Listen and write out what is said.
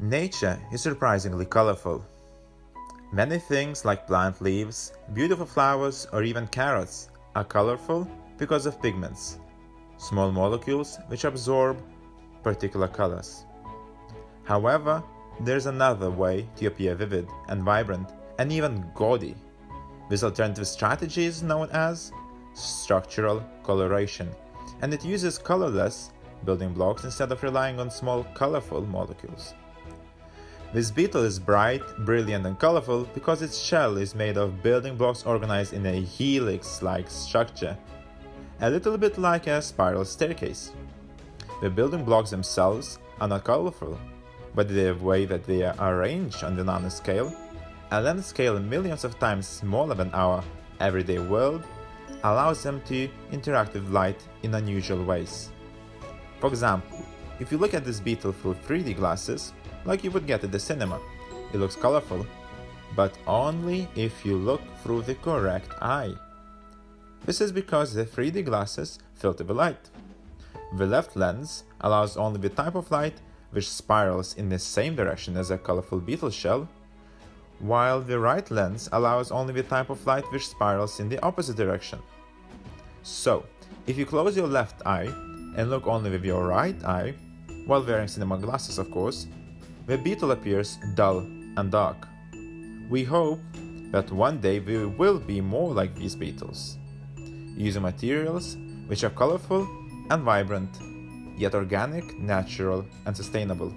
Nature is surprisingly colorful. Many things like plant leaves, beautiful flowers, or even carrots are colorful because of pigments, small molecules which absorb particular colors. However, there's another way to appear vivid and vibrant and even gaudy. This alternative strategy is known as structural coloration, and it uses colorless building blocks instead of relying on small colorful molecules. This beetle is bright, brilliant, and colorful because its shell is made of building blocks organized in a helix-like structure, a little bit like a spiral staircase. The building blocks themselves are not colorful, but the way that they are arranged on the nanoscale, a length scale millions of times smaller than our everyday world, allows them to interact with light in unusual ways. For example, if you look at this beetle through 3D glasses, like you would get at the cinema, it looks colorful, but only if you look through the correct eye. This is because the 3D glasses filter the light. The left lens allows only the type of light which spirals in the same direction as a colorful beetle shell, while the right lens allows only the type of light which spirals in the opposite direction. So, if you close your left eye and look only with your right eye, while wearing cinema glasses of course, the beetle appears dull and dark. We hope that one day we will be more like these beetles, using materials which are colorful and vibrant, yet organic, natural, and sustainable.